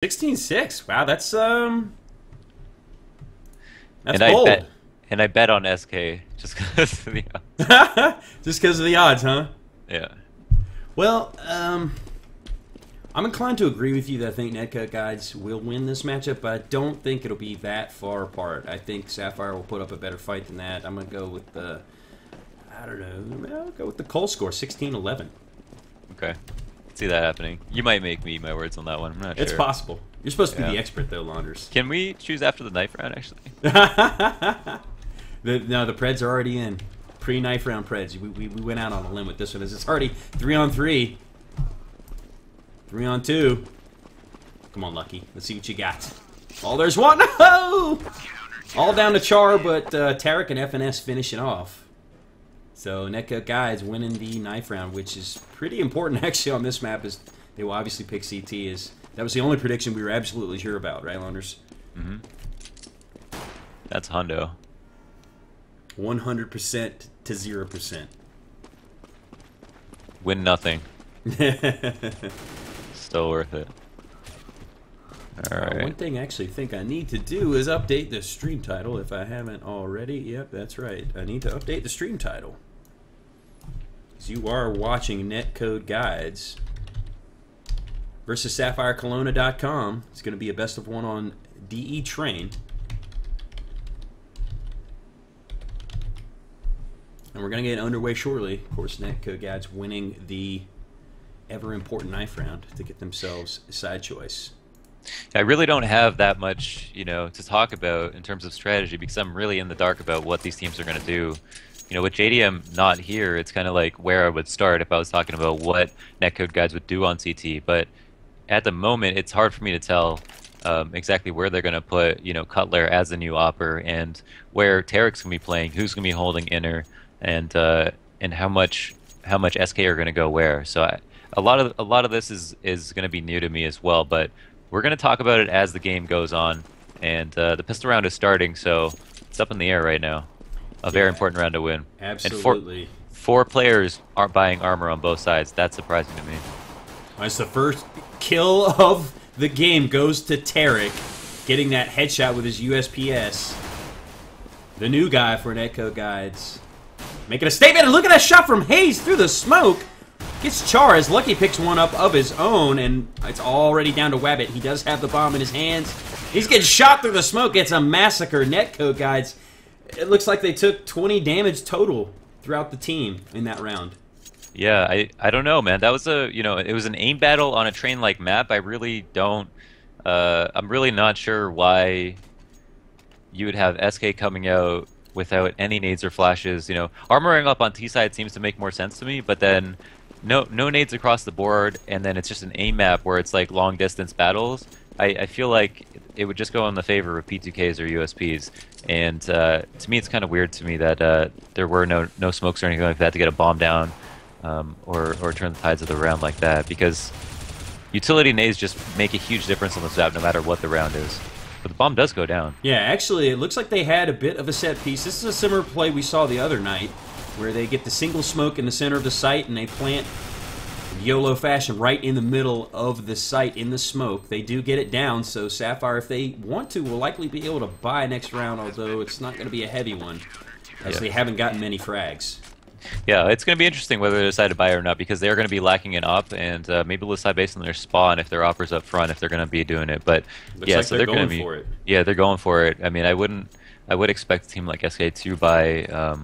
16-6. Wow, that's And bold. I bet on SK just because of the Just because of the odds, huh? yeah. Well, I'm inclined to agree with you that I think Netcode Guides will win this matchup, but I don't think it'll be that far apart. I think Sapphire will put up a better fight than that. I'm going to go with the, I don't know, I'll go with the Cole score, 16-11. Okay. See that happening. You might make me eat my words on that one. I'm not sure. It's possible. You're supposed to be Yeah. the expert, though, Launders. Can we choose after the knife round, actually? No, the Preds are already in. Pre-knife round Preds. We went out on a limb with this one. It's already 3-on-3. 3-on-2. Come on, Lucky. Let's see what you got. Oh, there's one. Oh! All down to Char, but Tarek and FNS finish it off. So Netcode Guides winning the knife round, which is pretty important actually on this map. Is they will obviously pick CT. That was the only prediction we were absolutely sure about, right, Launders? Mm-hmm. That's hundo. 100% to 0%. Win nothing. Still worth it. Alright. One thing I actually think I need to do is update the stream title if I haven't already. Yep, that's right. I need to update the stream title. Because you are watching Netcode Guides versus SapphireKelownaDotCom. It's going to be a best of one on DE Train. And we're going to get underway shortly. Of course, Netcode Guides winning the ever-important knife round to get themselves a side choice. I really don't have that much, to talk about in terms of strategy because I'm really in the dark about what these teams are going to do. With JDM not here, it's kind of like where I would start if I was talking about what Netcode Guides would do on CT. But at the moment, it's hard for me to tell exactly where they're going to put, Cutler as the new opper and where Tarek's going to be playing, who's going to be holding inner, and how much SK are going to go where. So a lot of this is going to be new to me as well. But we're going to talk about it as the game goes on, and the pistol round is starting, so it's up in the air right now. A very important round to win. Absolutely. And four players aren't buying armor on both sides. That's surprising to me. That's the first kill of the game goes to Tarek, getting that headshot with his USPS. The new guy for Netcode Guides. Making a statement, and look at that shot from Hayes through the smoke. Gets Char as Lucky picks one up of his own, and it's already down to Wabbit. He does have the bomb in his hands. He's getting shot through the smoke. It's a massacre. Netcode Guides, it looks like they took 20 damage total throughout the team in that round. Yeah, I don't know, man. That was it was an aim battle on a train-like map. I really don't, I'm really not sure why you would have SK coming out without any nades or flashes. Armoring up on T side seems to make more sense to me, but then no nades across the board, and then it's just an aim map where it's like long distance battles. I feel like it would just go in the favor of P2Ks or USPs, and to me it's kind of weird to me that there were no smokes or anything like that to get a bomb down or turn the tides of the round like that, because utility nades just make a huge difference on the map no matter what the round is. But the bomb does go down. Yeah, actually, it looks like they had a bit of a set piece. This is a similar play we saw the other night, where they get the single smoke in the center of the site and they plant YOLO fashion right in the middle of the site in the smoke. They do get it down, so Sapphire, if they want to, will likely be able to buy next round, although it's not going to be a heavy one, as they haven't gotten many frags. Yeah, it's going to be interesting whether they decide to buy it or not, because they're going to be lacking an op, and maybe they'll decide based on their spawn if their opper's up front if they're going to be doing it. But Looks yeah, like so they're going going to be for it. Yeah, they're going for it. I mean, I would expect a team like SK to buy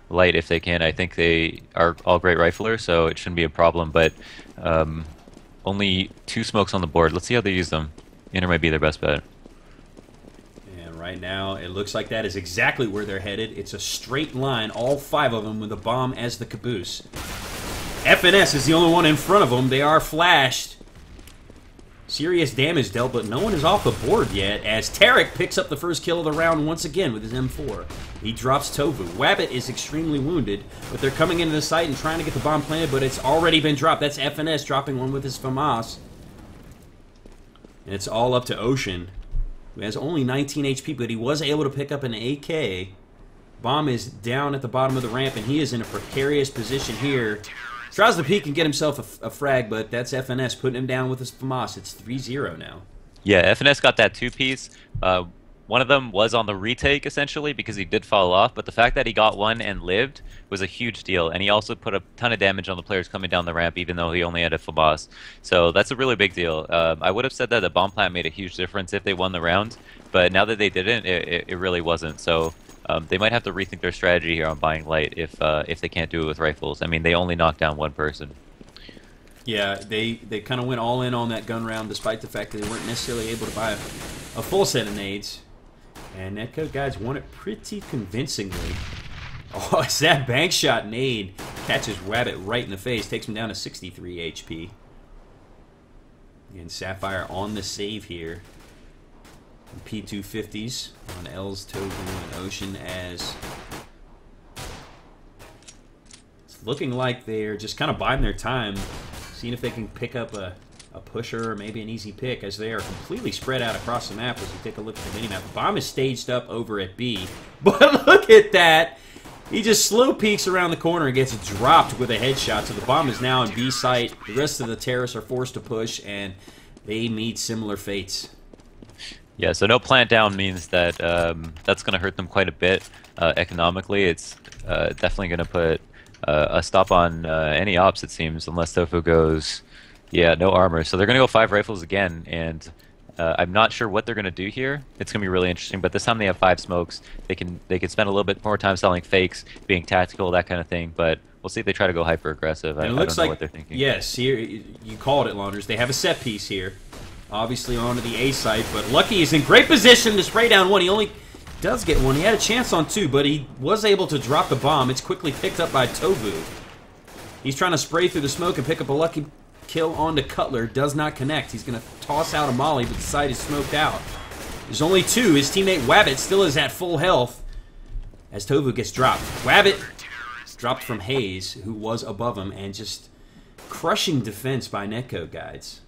light if they can. I think they are all great riflers, so it shouldn't be a problem. But only 2 smokes on the board. Let's see how they use them. Inner might be their best bet. Right now, it looks like that is exactly where they're headed. It's a straight line, all 5 of them with a bomb as the caboose. FNS is the only one in front of them. They are flashed. Serious damage dealt, but no one is off the board yet, as Tarek picks up the first kill of the round once again with his M4. He drops Tovu. Wabbit is extremely wounded, but they're coming into the site and trying to get the bomb planted, but it's already been dropped. That's FNS dropping one with his FAMAS. And it's all up to Ocean, who has only 19 HP, but he was able to pick up an AK. Bomb is down at the bottom of the ramp, and he is in a precarious position here. Tries to peek and get himself a frag, but that's FNS putting him down with his FAMAS. It's 3-0 now. Yeah, FNS got that two-piece. One of them was on the retake, essentially, because he did fall off, but the fact that he got one and lived was a huge deal, and he also put a ton of damage on the players coming down the ramp, even though he only had a full boss. So that's a really big deal. I would have said that the bomb plant made a huge difference if they won the round, but now that they didn't, it really wasn't. So they might have to rethink their strategy here on buying light if they can't do it with rifles. I mean, they only knocked down one person. Yeah, they kind of went all in on that gun round, despite the fact that they weren't necessarily able to buy a full set of nades. And Netcode guys won it pretty convincingly. Oh, it's that bank shot nade catches Wabbit right in the face, takes him down to 63 HP. And Sapphire on the save here. P250s on L's, Tovu, and Ocean as it's looking like they're just kind of biding their time, seeing if they can pick up a pusher or maybe an easy pick, as they are completely spread out across the map as we take a look at the minimap. The bomb is staged up over at B, but look at that! He just slow peeks around the corner and gets dropped with a headshot, so the bomb is now in B site. The rest of the terrorists are forced to push, and they meet similar fates. Yeah, so no plant down means that that's going to hurt them quite a bit economically. It's definitely going to put a stop on any ops, it seems, unless Tofu goes, yeah, no armor. So they're going to go 5 rifles again, and I'm not sure what they're going to do here. It's going to be really interesting, but this time they have 5 smokes. They can spend a little bit more time selling fakes, being tactical, that kind of thing, but we'll see if they try to go hyper-aggressive. I don't know what they're thinking. Yes, here, you called it, Launders. They have a set piece here. Obviously onto the A site, but Lucky is in great position to spray down one. He only does get one. He had a chance on 2, but he was able to drop the bomb. It's quickly picked up by Tovu. He's trying to spray through the smoke and pick up a lucky kill onto Cutler. Does not connect. He's going to toss out a molly, but the site is smoked out. There's only 2. His teammate Wabbit still is at full health as Tovu gets dropped. Wabbit dropped from Hayes, who was above him, and just crushing defense by Netcode guides.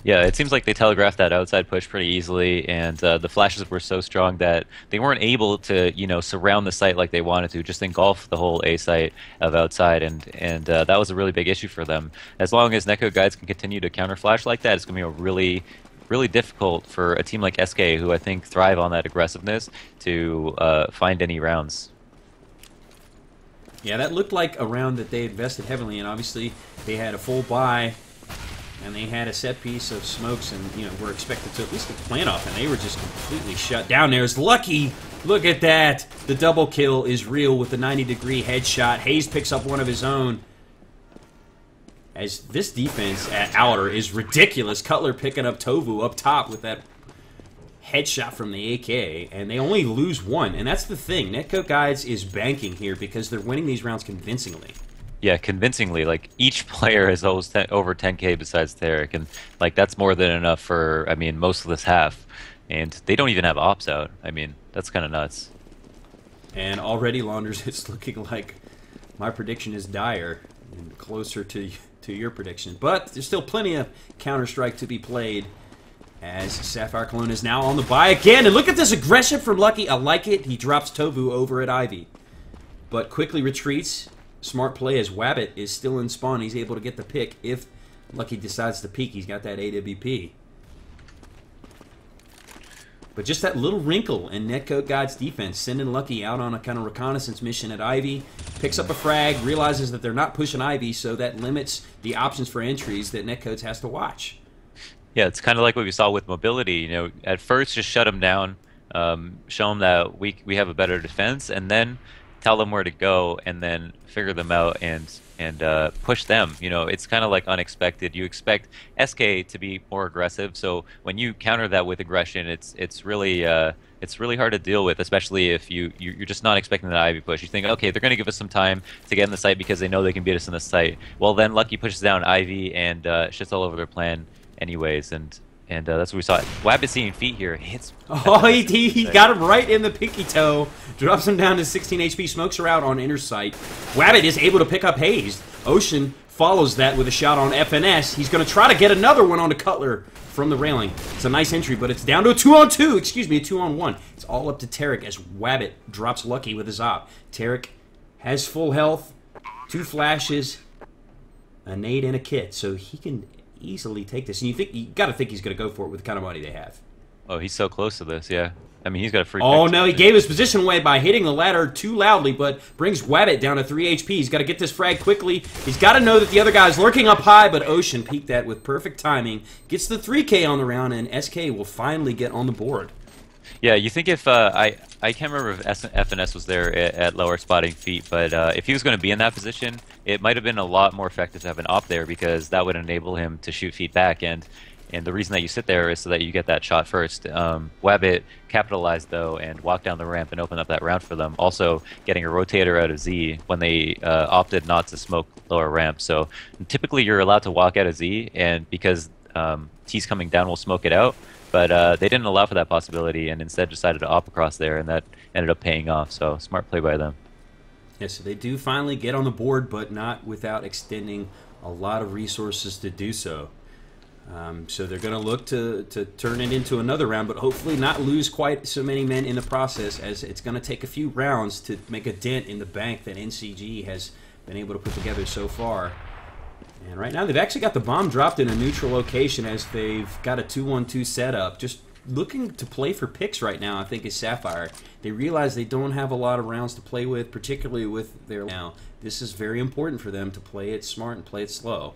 Yeah, it seems like they telegraphed that outside push pretty easily, and the flashes were so strong that they weren't able to, surround the site like they wanted to, just engulf the whole A site of outside, and that was a really big issue for them. As long as Netcode guides can continue to counter flash like that, it's going to be a really, really difficult for a team like SK, who I think thrive on that aggressiveness, to find any rounds. Yeah, that looked like a round that they invested heavily in. Obviously, they had a full buy, and they had a set piece of smokes, and were expected to at least get the plant off, and they were just completely shut down. There's Lucky. Look at that. The double kill is real with the 90-degree headshot. Hayes picks up one of his own. As this defense at Outer is ridiculous. Cutler picking up Tovu up top with that headshot from the AK, and they only lose 1. And that's the thing. Netcode Guides is banking here because they're winning these rounds convincingly. Yeah, convincingly. Like, each player is always over 10k besides Tarek, and like that's more than enough for, most of this half. And they don't even have ops out. That's kind of nuts. And already, Launders, it's looking like my prediction is dire and closer to your prediction. But there's still plenty of Counter-Strike to be played, as Sapphire Kelowna is now on the buy again. And look at this aggression from Lucky. I like it. He drops Tovu over at Ivy, but quickly retreats. Smart play as Wabbit is still in spawn. He's able to get the pick if Lucky decides to peek. He's got that AWP. But just that little wrinkle in Netcode Guide's defense, sending Lucky out on a kind of reconnaissance mission at Ivy, picks up a frag, realizes that they're not pushing Ivy, so that limits the options for entries that Netcodes has to watch. Yeah, it's kind of like what we saw with mobility. At first just shut them down, show them that we have a better defense, and then tell them where to go, and then figure them out and push them. It's kind of like unexpected. You expect SK to be more aggressive, so when you counter that with aggression, it's really hard to deal with, especially if you're just not expecting that Ivy push. You think, okay, they're going to give us some time to get in the site because they know they can beat us in the site. Well, then Lucky pushes down Ivy and shits all over their plan anyways, and that's what we saw. Wabbit seeing feet here. Hits. Oh, he got him right in the pinky toe. Drops him down to 16 HP. Smokes her out on inner sight. Wabbit is able to pick up Hayes. Ocean follows that with a shot on FNS. He's going to try to get another one onto Cutler from the railing. It's a nice entry, but it's down to a 2-on-2. Excuse me, a 2-on-1. It's all up to Tarek as Wabbit drops Lucky with his op. Tarek has full health, 2 flashes, a nade, and a kit, so he can easily take this. And you got to think he's going to go for it with the kind of money they have. Oh, he's so close to this, yeah. I mean, he's got a free Oh, pick no, too. he gave his position away by hitting the ladder too loudly, but brings Wabbit down to 3 HP. He's got to get this frag quickly. He's got to know that the other guy's lurking up high, but Ocean peeked that with perfect timing. Gets the 3K on the round, and SK will finally get on the board. Yeah, you think if I can't remember if FNS was there at lower spotting feet, but if he was going to be in that position, it might have been a lot more effective to have an op there because that would enable him to shoot feet back. And the reason that you sit there is so that you get that shot first. Wabbit capitalized though and walked down the ramp and opened up that round for them. Also getting a rotator out of Z when they opted not to smoke lower ramp. So typically you're allowed to walk out of Z, and because T's coming down will smoke it out. But they didn't allow for that possibility and instead decided to op across there, and that ended up paying off. So smart play by them. Yeah, so they do finally get on the board, but not without extending a lot of resources to do so. So they're going to look to turn it into another round, but hopefully not lose quite so many men in the process, as it's going to take a few rounds to make a dent in the bank that NCG has been able to put together so far. And right now they've actually got the bomb dropped in a neutral location as they've got a 2-1-2 setup. Just looking to play for picks right now, I think, is Sapphire. They realize they don't have a lot of rounds to play with, particularly with their now. This is very important for them to play it smart and play it slow.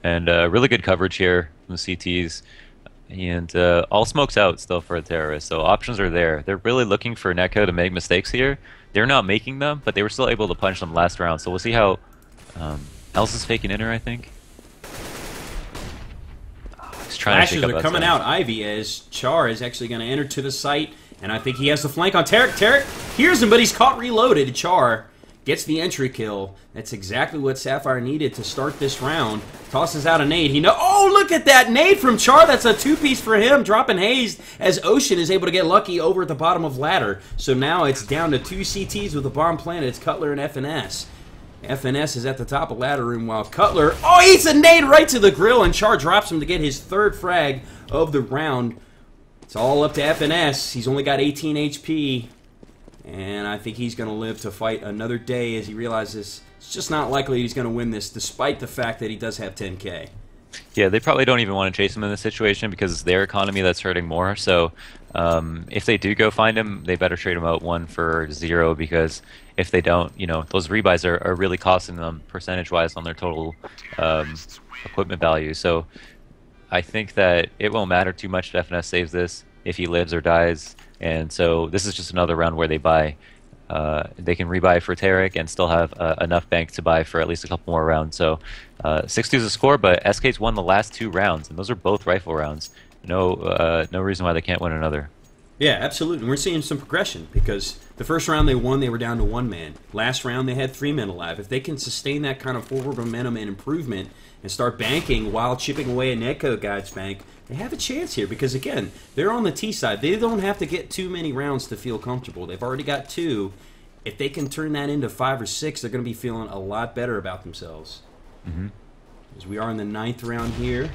And really good coverage here from the CTs. And all smokes out still for a terrorist, so options are there. They're really looking for Neko to make mistakes here. They're not making them, but they were still able to punch them last round. So we'll see how Els is faking inner, I think. He's trying to shake up Flashes are that coming side. out. Ivy, as Char is actually going to enter to the site, and I think he has the flank on Tarek. Tarek hears him, but he's caught reloaded. Char gets the entry kill. That's exactly what Sapphire needed to start this round. Tosses out a nade. Oh, look at that nade from Char. That's a two-piece for him, dropping hazed as Ocean is able to get lucky over at the bottom of ladder. So now it's down to 2 CTs with a bomb planted. It's Cutler and FNS. FNS is at the top of ladder room while Cutler, eats a nade right to the grill, and Char drops him to get his 3rd frag of the round. It's all up to FNS. He's only got 18 HP. And I think he's going to live to fight another day as he realizes it's just not likely he's going to win this, despite the fact that he does have 10K. Yeah, they probably don't even want to chase him in this situation because it's their economy that's hurting more. So if they do go find him, they better trade him out 1 for 0, because if they don't, those rebuys are really costing them percentage-wise on their total equipment value. So I think that it won't matter too much if FNS saves this, if he lives or dies. And so this is just another round where they buy. They can rebuy for Tarek and still have enough bank to buy for at least a couple more rounds. So 6-2 is a score, but SK's won the last 2 rounds, and those are both rifle rounds. No reason why they can't win another. Yeah, absolutely. We're seeing some progression because the first round they won, they were down to 1 man. Last round, they had 3 men alive. If they can sustain that kind of forward momentum and improvement and start banking while chipping away a Neko guy's bank, they have a chance here because, again, they're on the T side. They don't have to get too many rounds to feel comfortable. They've already got 2. If they can turn that into 5 or 6, they're going to be feeling a lot better about themselves. As we are in the 9th round here.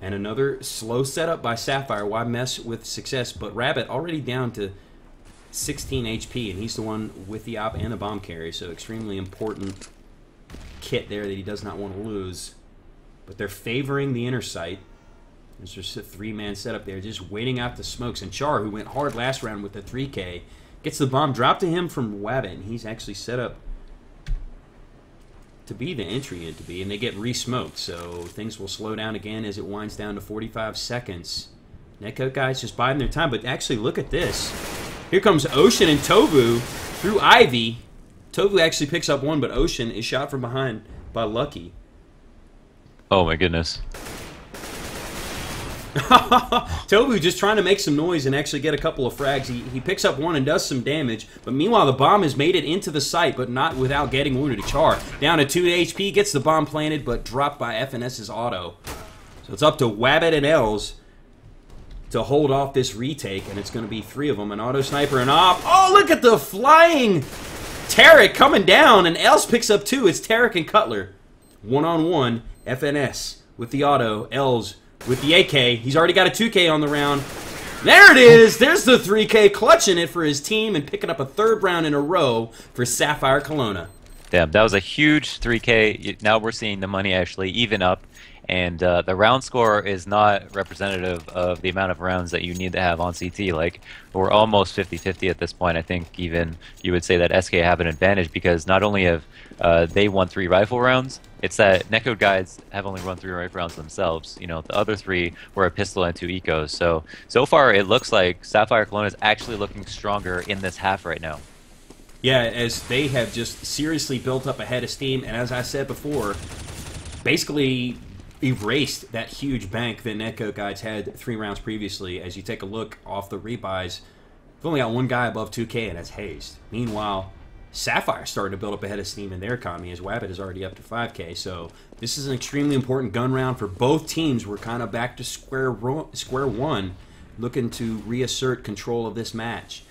And another slow setup by Sapphire. Why mess with success? But Rabbit already down to 16 HP, and he's the one with the op and the bomb carry. So extremely important kit there that he does not want to lose. But they're favoring the inner sight. There's just a 3-man setup there, just waiting out the smokes. And Char, who went hard last round with the 3K, gets the bomb dropped to him from Wabbit, and he's actually set up to be the entry into B, and they get re-smoked, so things will slow down again as it winds down to 45 seconds. Neko guys just biding their time, but actually look at this. Here comes Ocean and Tovu through Ivy. Tovu actually picks up 1, but Ocean is shot from behind by Lucky. Oh my goodness. Tobu just trying to make some noise and actually get a couple of frags. He picks up 1 and does some damage, but meanwhile the bomb has made it into the site, but not without getting wounded. Char down to 2 HP, gets the bomb planted, but dropped by FNS's auto. So it's up to Wabbit and Els to hold off this retake, and it's going to be 3 of them, an auto sniper and op. Oh, look at the flying Tarek coming down, and Els picks up 2. It's Tarek and Cutler. 1-on-1, FNS with the auto, Els with the AK. He's already got a 2K on the round. There it is! There's the 3K, clutching it for his team and picking up a 3rd round in a row for Sapphire Kelowna. Damn, that was a huge 3K. Now we're seeing the money actually even up, and the round score is not representative of the amount of rounds that you need to have on CT. Like, we're almost 50-50 at this point. I think even you would say that SK have an advantage because not only have they won 3 rifle rounds, it's that Netcode guys have only run 3 rifle rounds themselves. You know, the other 3 were a pistol and 2 ecos. So far it looks like Sapphire Kelowna is actually looking stronger in this half right now. Yeah, as they have just seriously built up a head of steam, and as I said before, basically erased that huge bank that Netcode guys had 3 rounds previously. As you take a look off the rebuys, they've only got 1 guy above 2K, and that's Hazed. Meanwhile, Sapphire starting to build up a head of steam in their economy, as Wabbit is already up to 5K. So this is an extremely important gun round for both teams. We're kind of back to square one, looking to reassert control of this match.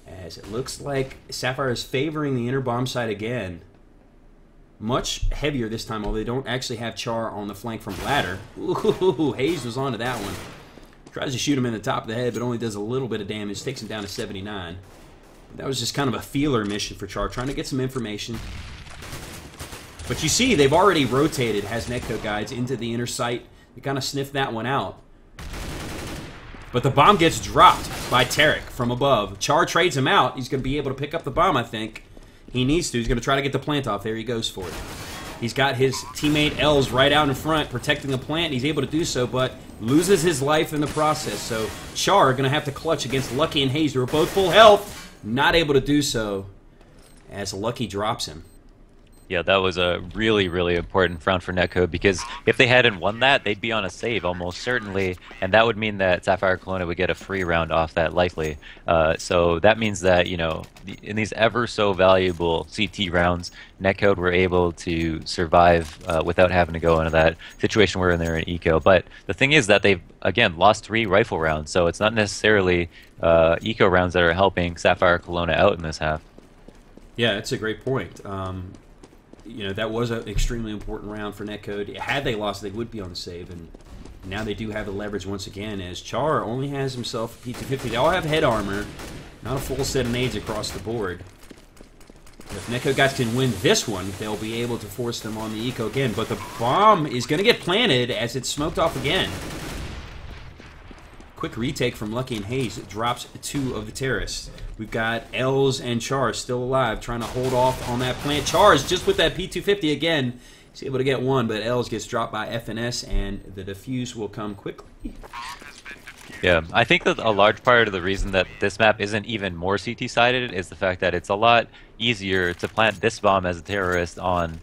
As it looks like Sapphire is favoring the inner bomb side again. Much heavier this time, although they don't actually have Char on the flank from ladder. Ooh, Hayes was onto that one. Tries to shoot him in the top of the head, but only does a little bit of damage. Takes him down to 79. That was just kind of a feeler mission for Char, trying to get some information. But you see, they've already rotated, has Netcode guys, into the inner sight. They kind of sniffed that one out. But the bomb gets dropped by Tarek from above. Char trades him out. He's going to be able to pick up the bomb, I think. He needs to. He's going to try to get the plant off. There he goes for it. He's got his teammate Els right out in front, protecting the plant. He's able to do so, but loses his life in the process. So Char going to have to clutch against Lucky and Hayes, who are both full health. Not able to do so as Lucky drops him. Yeah, that was a really, really important round for Netcode because if they hadn't won that, they'd be on a save almost certainly, and that would mean that Sapphire Kelowna would get a free round off that likely. So that means that, you know, in these ever so valuable CT rounds, Netcode were able to survive without having to go into that situation where they're in eco. But the thing is that they've, again, lost 3 rifle rounds, so it's not necessarily eco rounds that are helping Sapphire Kelowna out in this half. Yeah, that's a great point. You know, that was an extremely important round for Netcode. Had they lost, they would be on the save, and now they do have the leverage once again, as Char only has himself a P250. They all have head armor, not a full set of nades across the board. If Netcode guys can win this one, they'll be able to force them on the eco again, but the bomb is going to get planted as it's smoked off again. Quick retake from Lucky and Hayes. It drops 2 of the terrorists. We've got Els and Char still alive, trying to hold off on that plant. Char is just with that P250 again. He's able to get 1, but Els gets dropped by FNS, and the defuse will come quickly. Yeah, I think that a large part of the reason that this map isn't even more CT-sided is the fact that it's a lot easier to plant this bomb as a terrorist on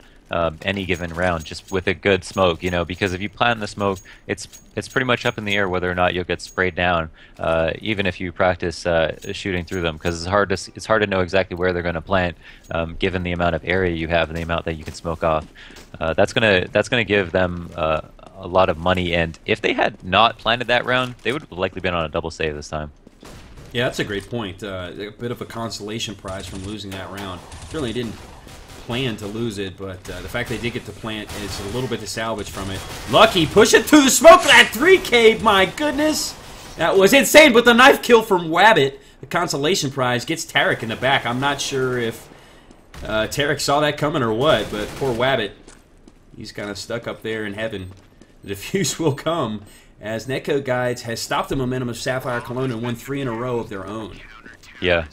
any given round, just with a good smoke, you know, because if you plant the smoke, it's pretty much up in the air whether or not you'll get sprayed down, even if you practice shooting through them, because it's hard to know exactly where they're going to plant, given the amount of area you have and the amount that you can smoke off. That's gonna give them a lot of money, and if they had not planted that round, they would have likely been on a double save this time. Yeah, that's a great point. A bit of a consolation prize from losing that round. Certainly didn't plan to lose it, but the fact they did get to plant is a little bit to salvage from it. Lucky, push it through the smoke. That 3K, my goodness. That was insane, but the knife kill from Wabbit, the consolation prize, gets Tarek in the back. I'm not sure if Tarek saw that coming or what, but poor Wabbit, he's kind of stuck up there in heaven. The defuse will come as Netcode Guides has stopped the momentum of Sapphire Kelowna and won 3 in a row of their own. Yeah.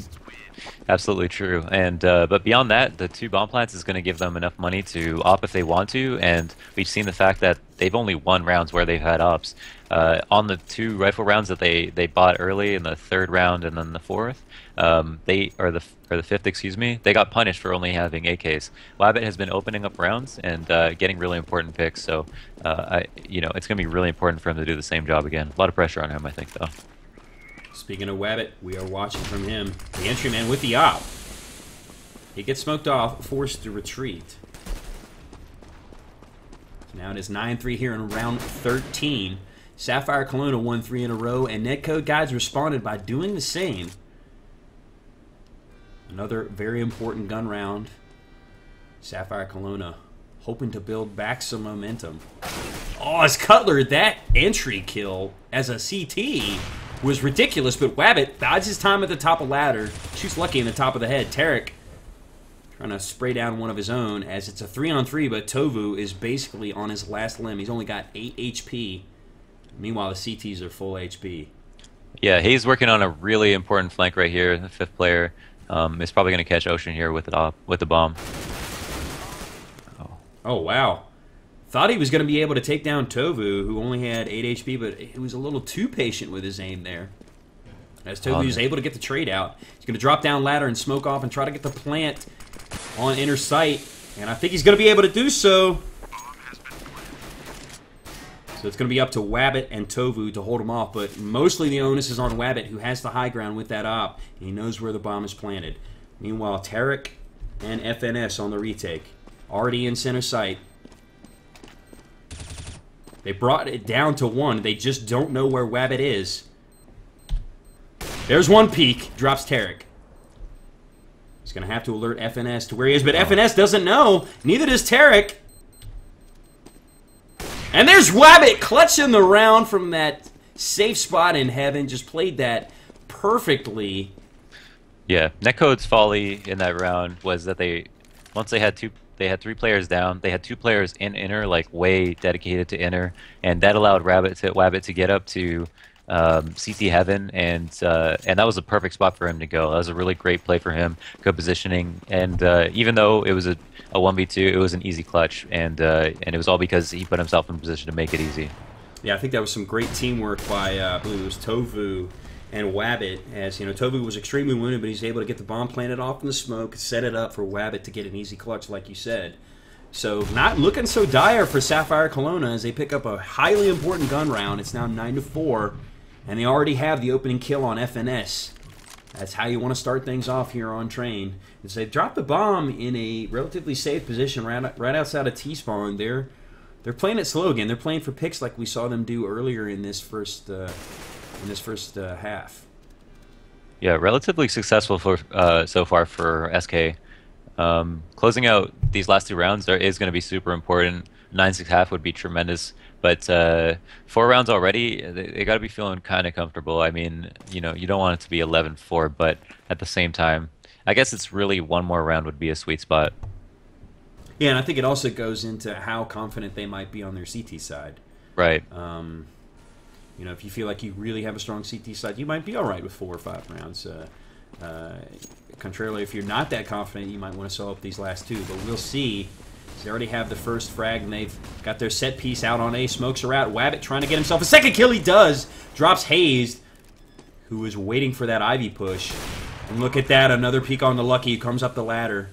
Absolutely true, and but beyond that, the 2 bomb plants is going to give them enough money to op if they want to, and we've seen the fact that they've only won rounds where they've had ops. On the 2 rifle rounds that they bought early in the 3rd round and then the 4th, or the 5th, excuse me, they got punished for only having AKs. Wabbit has been opening up rounds and getting really important picks, so you know, it's going to be really important for him to do the same job again. A lot of pressure on him, I think, though. Speaking of Wabbit, we are watching from him. The entryman with the op. He gets smoked off, forced to retreat. Now it is 9-3 here in round 13. Sapphire Kelowna won 3 in a row, and Netcode Guides responded by doing the same. Another very important gun round. Sapphire Kelowna hoping to build back some momentum. Oh, as Cutler, that entry kill as a CT was ridiculous, but Wabbit dodges time at the top of ladder, shoots Lucky in the top of the head. Tarek Trying to spray down one of his own as it's a 3-on-3, but Tovu is basically on his last limb. He's only got 8 HP. Meanwhile, the CTs are full HP. Yeah, he's working on a really important flank right here. The 5th player is probably going to catch Ocean here with the bomb. Oh, wow. Thought he was going to be able to take down Tovu, who only had 8 HP, but he was a little too patient with his aim there. As Tovu is able to get the trade out. He's going to drop down ladder and smoke off and try to get the plant on inner sight. And I think he's going to be able to do so. So it's going to be up to Wabbit and Tovu to hold him off. But mostly the onus is on Wabbit, who has the high ground with that op. And he knows where the bomb is planted. Meanwhile, Tarek and FNS on the retake. Already in center sight. They brought it down to 1. They just don't know where Wabbit is. There's one peek. Drops Tarek. He's going to have to alert FNS to where he is, but FNS doesn't know. Neither does Tarek. And there's Wabbit clutching the round from that safe spot in heaven. Just played that perfectly. Yeah, Netcode's folly in that round was that once they had 3 players down. They had 2 players in inner, like way dedicated to inner, and that allowed Wabbit to get up to CT heaven, and that was a perfect spot for him to go. That was a really great play for him, good positioning, and even though it was a 1v2, it was an easy clutch, and it was all because he put himself in position to make it easy. Yeah, I think that was some great teamwork by I believe it was Tovu and Wabbit, as you know, Tovu was extremely wounded, but he's able to get the bomb planted off in the smoke, set it up for Wabbit to get an easy clutch, like you said. So not looking so dire for Sapphire Kelowna as they pick up a highly important gun round. It's now 9-4, and they already have the opening kill on FNS. That's how you want to start things off here on Train. As they drop the bomb in a relatively safe position right outside of T-spawn, they're playing it slow again. They're playing for picks like we saw them do earlier in this first half. Yeah, relatively successful for so far for SK. Closing out these last 2 rounds is going to be super important. 9-6 would be tremendous, but 4 rounds already, they got to be feeling kind of comfortable. I mean, you know, you don't want it to be 11-4, but at the same time, I guess it's really 1 more round would be a sweet spot. Yeah, and I think it also goes into how confident they might be on their CT side. Right. You know, if you feel like you really have a strong CT side, you might be all right with 4 or 5 rounds. Contrarily, if you're not that confident, you might want to sell up these last 2. But we'll see. They already have the first frag, and they've got their set piece out on A. Smokes are out. Wabbit trying to get himself a second kill. He does. Drops Hazed, who is waiting for that Ivy push. And look at that. Another peek on the Lucky who comes up the ladder.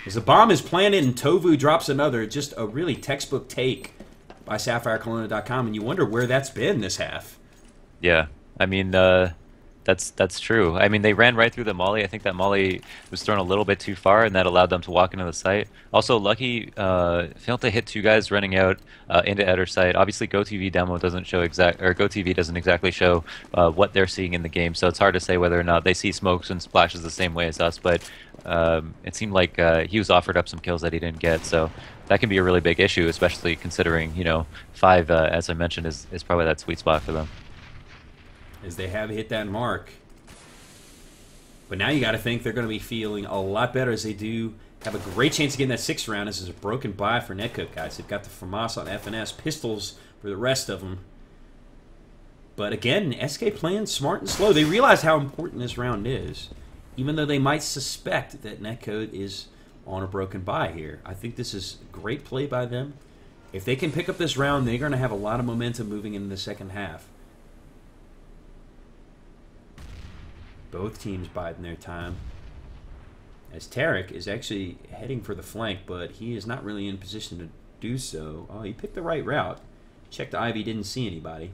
As the bomb is planted and Tovu drops another, just a really textbook take by SapphireKelownaDotCom, and you wonder where that's been this half. Yeah, I mean, that's true. I mean, they ran right through the molly. I think that molly was thrown a little bit too far, and that allowed them to walk into the site. Also, Lucky failed to hit 2 guys running out into outer site. Obviously, GoTV demo doesn't show GoTV doesn't exactly show what they're seeing in the game, so it's hard to say whether or not they see smokes and splashes the same way as us. But it seemed like he was offered up some kills that he didn't get, so that can be a really big issue, especially considering, you know, 5, as I mentioned, is probably that sweet spot for them. As they have hit that mark. But now you got to think they're going to be feeling a lot better, as they do have a great chance of getting that 6th round. This is a broken buy for Netcook, guys. They've got the FAMAS on FNS, pistols for the rest of them. But again, SK playing smart and slow. They realize how important this round is, even though they might suspect that Netcode is on a broken buy here. I think this is great play by them. If they can pick up this round, they're going to have a lot of momentum moving into the second half. Both teams biding their time. As Tarek is actually heading for the flank, but he is not really in position to do so. Oh, he picked the right route. Checked the Ivy, didn't see anybody.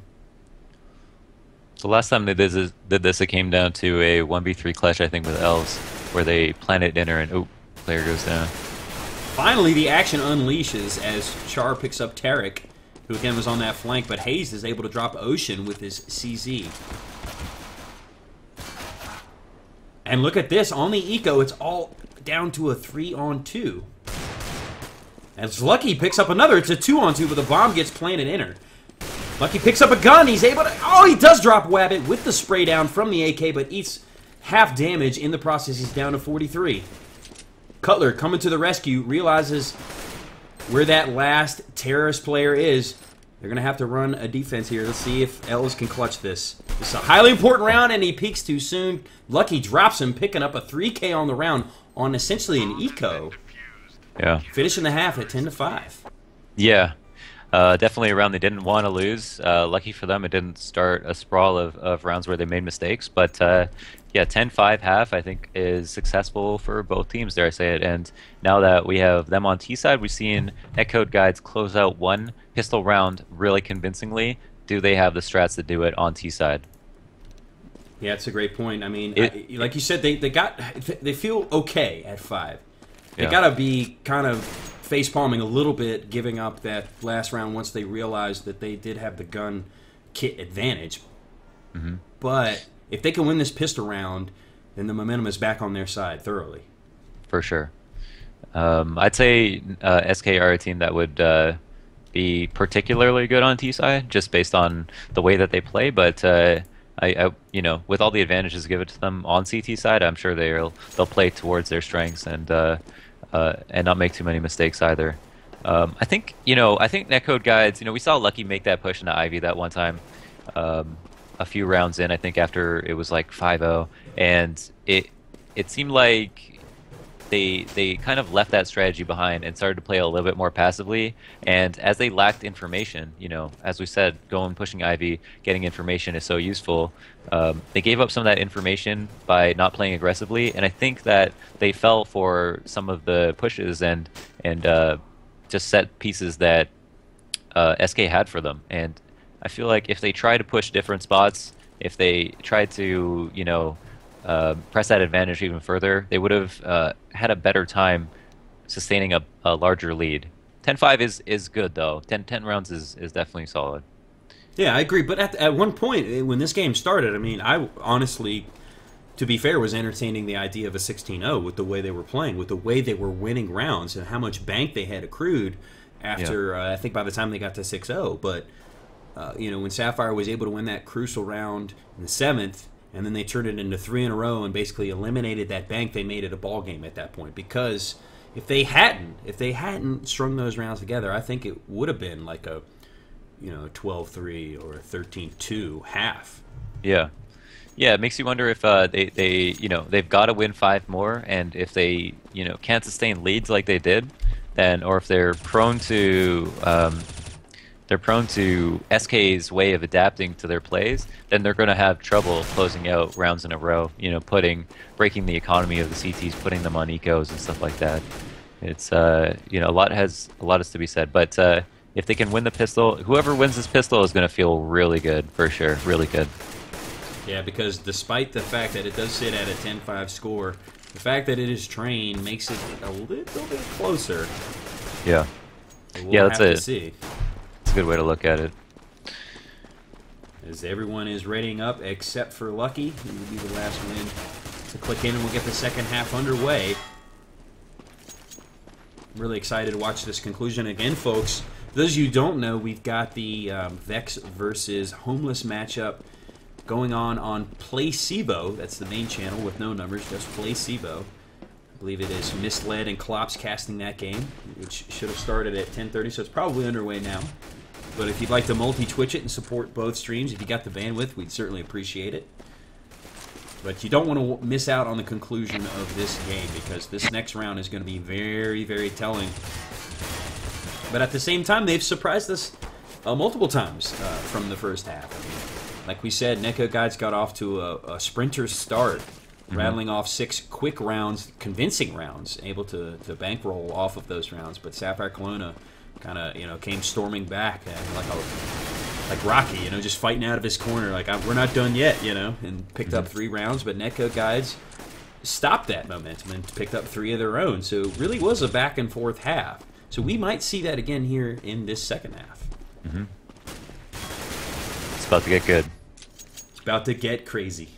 So last time they did this, it came down to a 1v3 clutch, I think, with Elves, where they planted dinner and, oh, player goes down. Finally, the action unleashes as Char picks up Tarek, who again was on that flank, but Hayes is able to drop Ocean with his CZ. And look at this, on the eco, it's all down to a 3-on-2. As Lucky picks up another, it's a 2-on-2, but the bomb gets planted in her. Lucky picks up a gun, he's able to, oh, he does drop Wabbit with the spray down from the AK, but eats half damage in the process. He's down to 43. Cutler coming to the rescue, realizes where that last terrorist player is. They're going to have to run a defense here. Let's see if Ellis can clutch this. This is a highly important round, and he peaks too soon. Lucky drops him, picking up a 3K on the round on essentially an eco. Yeah. Finishing the half at 10-5. Yeah. Definitely a round they didn't want to lose. Lucky for them, it didn't start a sprawl of rounds where they made mistakes. But yeah, 10-5 half, I think, is successful for both teams, dare I say it. And now that we have them on T side, we've seen Netcode Guides close out one pistol round really convincingly. Do they have the strats to do it on T side? Yeah, it's a great point. I mean, like you said, they feel okay at 5. They got to be kind of face-palming a little bit, giving up that last round once they realized that they did have the gun kit advantage. But if they can win this pistol round, then the momentum is back on their side thoroughly. For sure. I'd say SK are a team that would be particularly good on T side, just based on the way that they play. But I you know, with all the advantages given to them on CT side, I'm sure they'll play towards their strengths and not make too many mistakes either. I think Netcode Guides. You know, we saw Lucky make that push into Ivy that one time. A few rounds in, I think after it was like 5-0, and it seemed like they kind of left that strategy behind and started to play a little bit more passively. And as they lacked information, you know, as we said, pushing Ivy, getting information is so useful. They gave up some of that information by not playing aggressively, and I think that they fell for some of the pushes and just set pieces that SK had for them. And I feel like if they try to push different spots, if they try to, you know, press that advantage even further, they would have had a better time sustaining a larger lead. 10-5 is good, though. 10 rounds is definitely solid. Yeah, I agree. But at one point, when this game started, I mean, I honestly, to be fair, was entertaining the idea of a 16-0 with the way they were playing, with the way they were winning rounds, and how much bank they had accrued after, I think by the time they got to 6-0. But you know, when Sapphire was able to win that crucial round in the 7th, and then they turned it into 3 in a row and basically eliminated that bank, they made it a ball game at that point. Because if they hadn't strung those rounds together, I think it would have been like a, you know, 12-3 or a 13-2 half. Yeah. Yeah, it makes you wonder if they you know, they've got to win 5 more, and if they, you know, can't sustain leads like they did, then, or if they're prone to SK's way of adapting to their plays, then they're going to have trouble closing out rounds in a row. You know, breaking the economy of the CTs, putting them on ecos and stuff like that. It's you know, a lot is to be said. But if they can win the pistol, whoever wins this pistol is going to feel really good for sure, really good. Yeah, because despite the fact that it does sit at a 10-5 score, the fact that it is trained makes it a little bit closer. Yeah. We'll have to see. Good way to look at it. As everyone is readying up except for Lucky, who will be the last win to click in, and we'll get the second half underway. I'm really excited to watch this conclusion again, folks. For those of you who don't know, we've got the Vex versus Homeless matchup going on Play CEVO. That's the main channel with no numbers, just Play CEVO. I believe it is Misled and Klops casting that game, which should have started at 10:30, so it's probably underway now. But if you'd like to multi-Twitch it and support both streams, if you got the bandwidth, we'd certainly appreciate it. But you don't want to miss out on the conclusion of this game, because this next round is going to be very, very telling. But at the same time, they've surprised us multiple times from the first half. I mean, like we said, Netcode Guides got off to a sprinter's start, rattling off 6 quick rounds, convincing rounds, able to bankroll off of those rounds. But SapphireKelowna kind of, you know, came storming back like Rocky, you know, just fighting out of his corner, like we're not done yet, you know, and picked up 3 rounds. But Netcode Guides stopped that momentum and picked up 3 of their own. So it really was a back and forth half. So we might see that again here in this second half. It's about to get good. It's about to get crazy.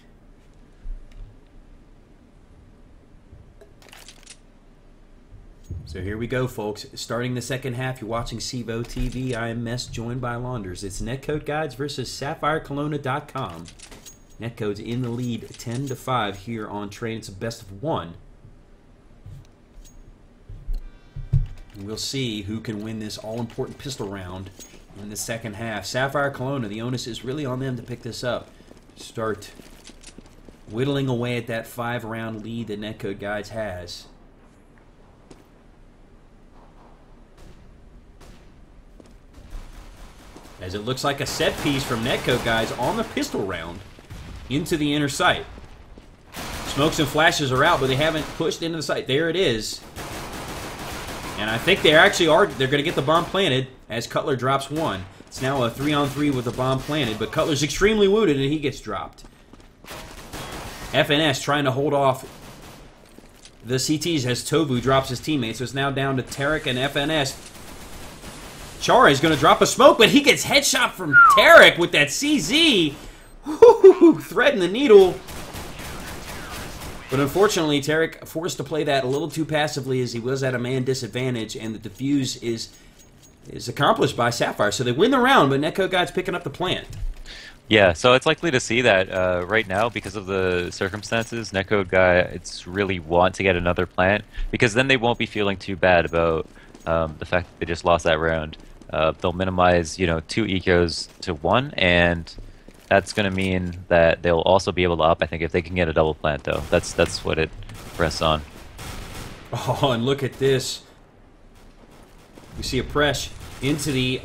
So here we go, folks. Starting the second half, you're watching CEVO TV. I am Mess, joined by Launders. It's Netcode Guides versus SapphireKelownaDotCom. Netcode's in the lead, 10-5 here on Train. It's a best of 1. We'll see who can win this all-important pistol round in the second half. Sapphire Kelowna, the onus is really on them to pick this up. Start whittling away at that 5-round lead that Netcode Guides has. As it looks like a set piece from Netcode Guides on the pistol round into the inner sight. Smokes and flashes are out, but they haven't pushed into the sight. There it is. And I think they actually are. They're going to get the bomb planted as Cutler drops one. It's now a 3-on-3 with the bomb planted, but Cutler's extremely wounded and he gets dropped. FNS trying to hold off the CTs as Tovu drops his teammates. So it's now down to Tarek and FNS. Chara is going to drop a smoke, but he gets headshot from Tarek with that CZ. Woo-hoo-hoo, threading the needle. But unfortunately, Tarek forced to play that a little too passively as he was at a man disadvantage, and the defuse is accomplished by Sapphire. So they win the round, but Netcode Guides picking up the plant. Yeah, so it's likely to see that right now, because of the circumstances, Netcode Guides really want to get another plant, because then they won't be feeling too bad about the fact that they just lost that round. They'll minimize, 2 ecos to 1, and that's going to mean that they'll also be able to up, I think, if they can get a double plant, though. That's what it rests on. Oh, and look at this. We see a press into the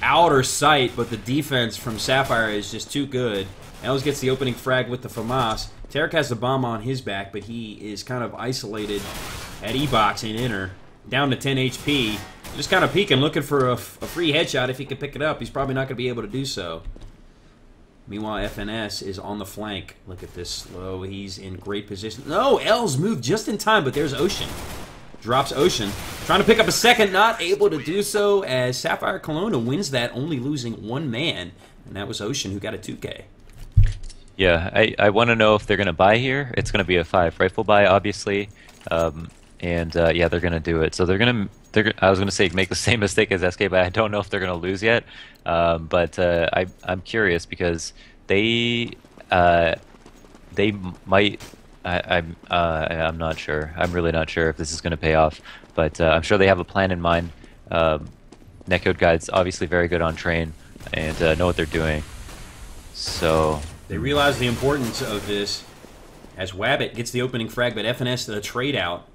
outer sight, but the defense from Sapphire is just too good. Els gets the opening frag with the FAMAS. Tarek has the bomb on his back, but he is kind of isolated at E-Box in inner. Down to 10 HP. Just kind of peeking, looking for a free headshot. If he can pick it up, he's probably not going to be able to do so. Meanwhile, FNS is on the flank. Look at this slow. He's in great position. No, Els moved just in time, but there's Ocean. Drops Ocean. Trying to pick up a second, not able to do so as Sapphire Kelowna wins that, only losing 1 man. And that was Ocean who got a 2K. Yeah, I want to know if they're going to buy here. It's going to be a 5 rifle buy, obviously. Yeah, they're going to do it. So I was going to say make the same mistake as SK, but I don't know if they're going to lose yet. I'm curious because they might. I'm not sure. I'm really not sure if this is going to pay off, but I'm sure they have a plan in mind. Netcode Guides obviously very good on train and know what they're doing. So they realize the importance of this as Wabbit gets the opening frag, but FNS the trade out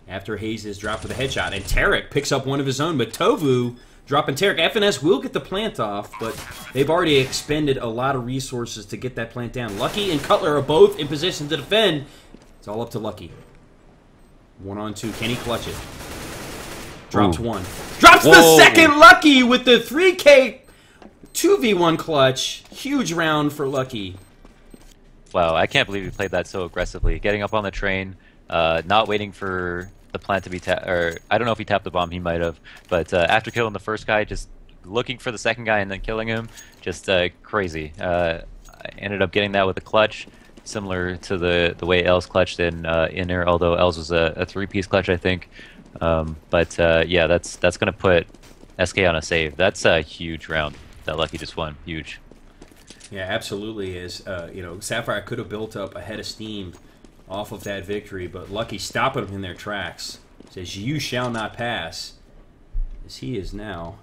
after Hayes is dropped with a headshot. And Tarek picks up one of his own, but Tovu dropping Tarek. FNS will get the plant off, but they've already expended a lot of resources to get that plant down. Lucky and Cutler are both in position to defend. It's all up to Lucky. 1-on-2. Can he clutch it? Drops one. Drops the second Lucky with the 3K 2v1 clutch. Huge round for Lucky. Wow, I can't believe he played that so aggressively. Getting up on the train, not waiting for the plant to be tapped, or I don't know if he tapped the bomb, he might have, but after killing the first guy, just looking for the second guy and then killing him, just crazy. I ended up getting that with a clutch, similar to the way Els clutched in inner, although Els was a 3-piece clutch, I think. Yeah, that's going to put SK on a save. That's a huge round that Lucky just won. Huge. Yeah, absolutely is. Sapphire could have built up a head of steam off of that victory, but Lucky stopping them in their tracks. Says, "You shall not pass," as he is now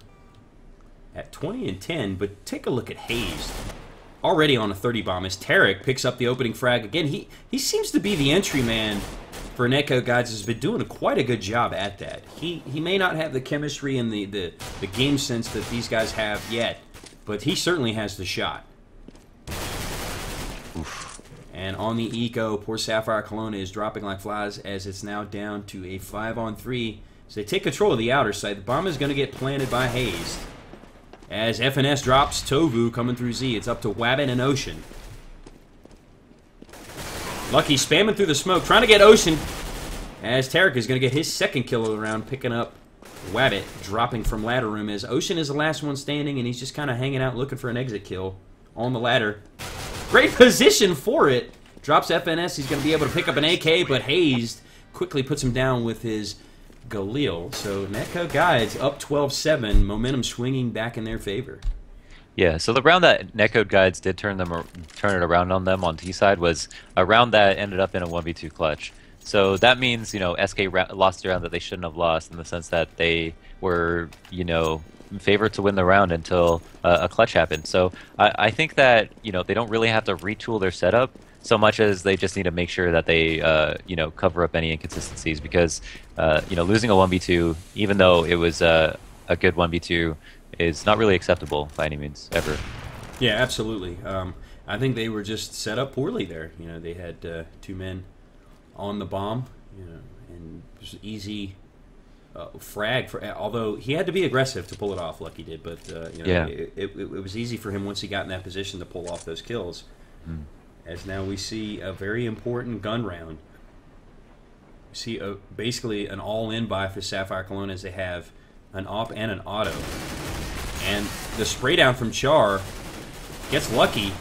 at 20-10. But take a look at Hayes, already on a 30 bomb. As Tarek picks up the opening frag again, he seems to be the entry man for Netcode Guides. Has been doing quite a good job at that. He may not have the chemistry and the game sense that these guys have yet, but he certainly has the shot. Oof. And on the eco, poor Sapphire Kelowna is dropping like flies as it's now down to a 5-on-3. So they take control of the outer side. The bomb is going to get planted by Hayes. As FNS drops Tovu coming through Z, it's up to Wabbit and Ocean. Lucky spamming through the smoke, trying to get Ocean. As Tarek is going to get his second kill of the round, picking up Wabbit, dropping from ladder room. As Ocean is the last one standing, and he's just kind of hanging out looking for an exit kill on the ladder. Great position for it. Drops FNS. He's going to be able to pick up an AK, but Hayes quickly puts him down with his Galil. So Netcode Guides up 12-7. Momentum swinging back in their favor. Yeah, so the round that Netcode Guides did turn it around on them on T side was a round that ended up in a 1v2 clutch. So that means, SK lost a round that they shouldn't have lost in the sense that they were, favored to win the round until a clutch happened. So I think that, they don't really have to retool their setup so much as they just need to make sure that they, cover up any inconsistencies because, losing a 1v2, even though it was a good 1v2, is not really acceptable by any means, ever. Yeah, absolutely. I think they were just set up poorly there. They had 2 men on the bomb, and it was easy frag. Although he had to be aggressive to pull it off, like he did, but Yeah. it was easy for him once he got in that position to pull off those kills. As now we see a very important gun round. We see basically an all-in buy for Sapphire Kelowna as they have an op and an auto, and the spray down from Char gets lucky,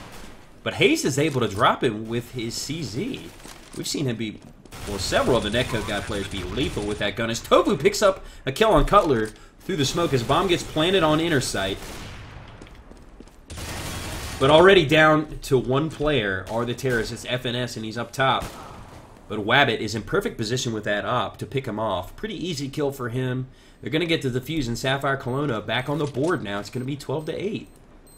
but Hayes is able to drop it with his CZ. We've seen him be, well, several of the Netcode guy players be lethal with that gun as Tofu picks up a kill on Cutler through the smoke as bomb gets planted on inner sight. But already down to 1 player are the terrorists. It's FNS and he's up top. But Wabbit is in perfect position with that op to pick him off. Pretty easy kill for him. They're going to get to the defuse and Sapphire Kelowna back on the board now. It's going to be 12-8.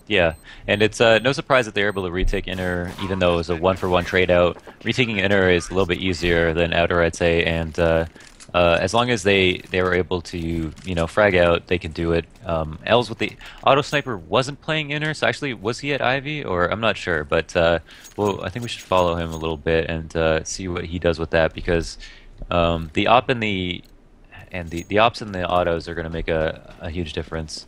Yeah, and it's no surprise that they're able to retake inner, even though it was a 1-for-1 trade out. Retaking inner is a little bit easier than outer, I'd say, and as long as they were able to frag out, they can do it. Els with the auto sniper wasn't playing inner, so actually was he at Ivy or I'm not sure, but well, I think we should follow him a little bit and see what he does with that because the op and the ops and the autos are going to make a huge difference.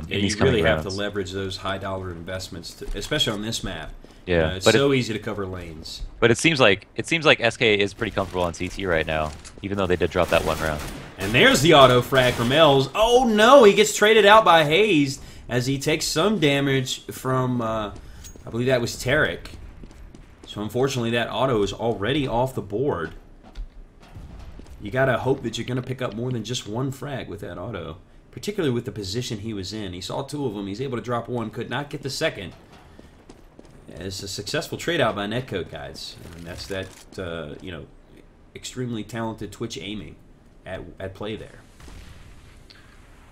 Yeah, you really have to leverage those high-dollar investments, especially on this map. Yeah, it's so easy to cover lanes. But it seems like SK is pretty comfortable on CT right now, even though they did drop that 1 round. And there's the auto frag from Els. Oh no, he gets traded out by Hayes as he takes some damage from, I believe that was Tarek. So unfortunately, that auto is already off the board. You gotta hope that you're gonna pick up more than just 1 frag with that auto. Particularly with the position he was in. He saw 2 of them. He's able to drop 1. Could not get the second. It's a successful trade out by Netcode guys. And that's that, extremely talented Twitch aiming at play there.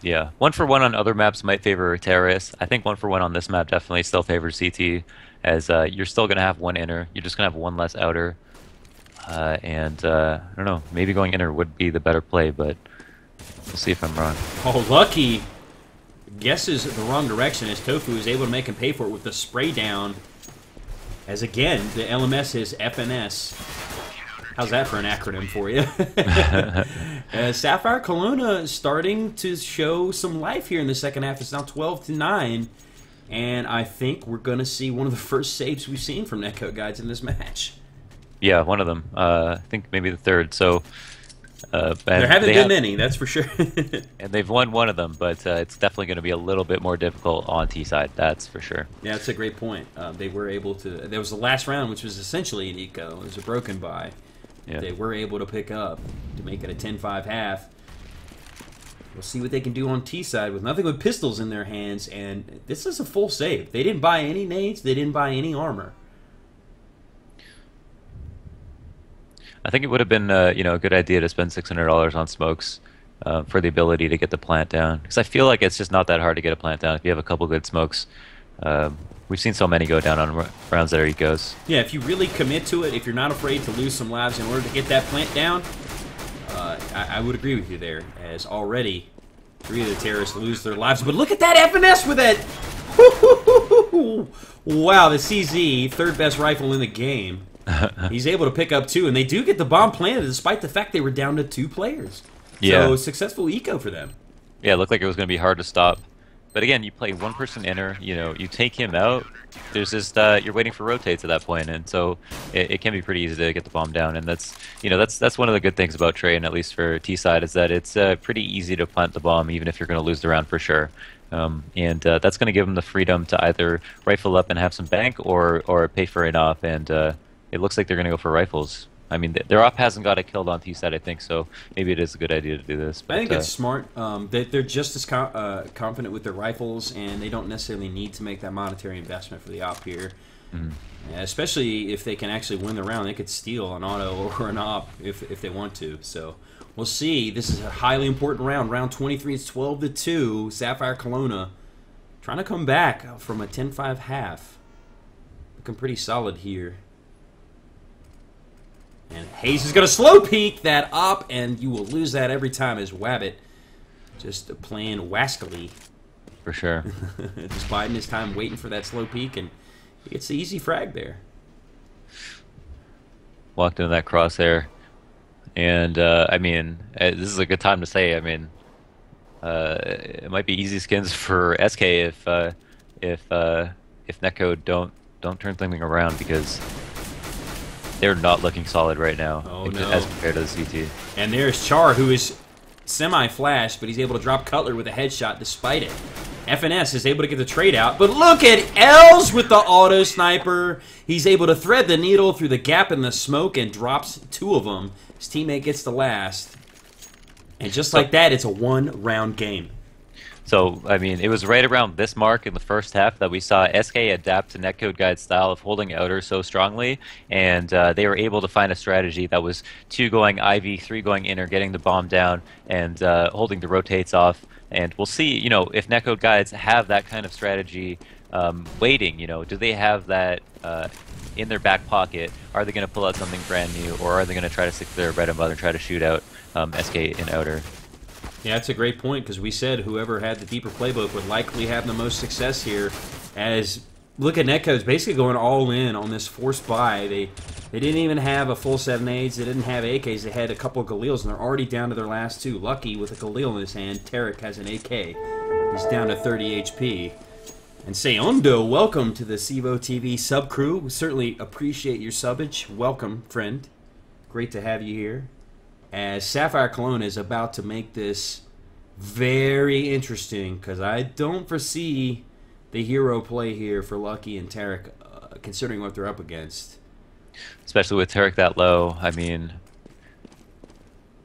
Yeah. 1-for-1 on other maps might favor terrorists. I think 1-for-1 on this map definitely still favors CT, as you're still going to have 1 inner. You're just going to have 1 less outer. And I don't know. Maybe going inner would be the better play, but we'll see if I'm wrong. Oh, Lucky guesses the wrong direction as Tofu is able to make him pay for it with the spray down. As again, the LMS is FNS. How's that for an acronym for you? Sapphire Kelowna starting to show some life here in the second half. It's now 12-9. And I think we're going to see one of the first saves we've seen from Netcode guys in this match. Yeah, one of them. I think maybe the third. So there haven't been many, that's for sure. And they've won 1 of them, but it's definitely going to be a little bit more difficult on T side. That's for sure. Yeah, that's a great point. They were able to. There was the last round, which was essentially an eco. It was a broken buy. Yeah. They were able to pick up to make it a 10-5 half. We'll see what they can do on T side with nothing but pistols in their hands, and this is a full save. They didn't buy any nades. They didn't buy any armor. I think it would have been a good idea to spend $600 on smokes for the ability to get the plant down. Because I feel like it's just not that hard to get a plant down if you have a couple good smokes. We've seen so many go down on rounds that are ecos. Yeah, if you really commit to it, if you're not afraid to lose some lives in order to get that plant down, I would agree with you there. As already 3 of the terrorists lose their lives. But look at that FNS with that! Wow, the CZ, 3rd best rifle in the game. He's able to pick up 2, and they do get the bomb planted despite the fact they were down to 2 players. Yeah. So, successful eco for them. Yeah, it looked like it was going to be hard to stop. But again, you play 1-person inner, you take him out, there's just, you're waiting for rotates at that point, and so it can be pretty easy to get the bomb down, and that's one of the good things about Train, at least for T-side, is that it's pretty easy to plant the bomb, even if you're going to lose the round for sure. And that's going to give them the freedom to either rifle up and have some bank, or pay for it off, and it looks like they're going to go for rifles. I mean, their op hasn't got it killed on T-side, I think, so maybe it is a good idea to do this. But, I think it's smart. They're just as confident with their rifles, and they don't necessarily need to make that monetary investment for the op here. Especially if they can actually win the round. They could steal an auto or an op if they want to. So we'll see. This is a highly important round. Round 23, it's 12-2. Sapphire Kelowna trying to come back from a 10-5 half. Looking pretty solid here. And Hayes is going to slow peek that op, and you will lose that every time as Wabbit just playing wascally. For sure. Just biding his time, waiting for that slow peek, and he gets the easy frag there. Walked into that crosshair. And, I mean, this is a good time to say, I mean, it might be easy skins for SK if Netcode don't turn something around, because they're not looking solid right now as compared to the CT. And there's Char, who is semi-flashed, but he's able to drop Cutler with a headshot despite it. FNS is able to get the trade out, but look at Els with the auto sniper. He's able to thread the needle through the gap in the smoke and drops 2 of them. His teammate gets the last. And just like that, it's a 1-round game. So, I mean, it was right around this mark in the first half that we saw SK adapt to Netcode Guide's style of holding outer so strongly, and they were able to find a strategy that was 2 going IV, 3 going inner, getting the bomb down, and holding the rotates off. And we'll see, you know, if Netcode Guides have that kind of strategy waiting, you know, do they have that in their back pocket? Are they going to pull out something brand new, or are they going to try to stick to their bread and butter and try to shoot out SK in outer? Yeah, that's a great point, because we said whoever had the deeper playbook would likely have the most success here. As look at Netcode's basically going all in on this forced buy. They didn't even have a full 7-8s. They didn't have AKs. They had a couple of Galils, and they're already down to their last 2. Lucky with a Galil in his hand. Tarek has an AK. He's down to 30 HP. And Seondo, welcome to the CEVO TV sub crew. We certainly appreciate your subbage. Welcome, friend. Great to have you here. As Sapphire Kelowna is about to make this very interesting, because I don't foresee the hero play here for Lucky and Tarek, considering what they're up against. Especially with Tarek that low. I mean,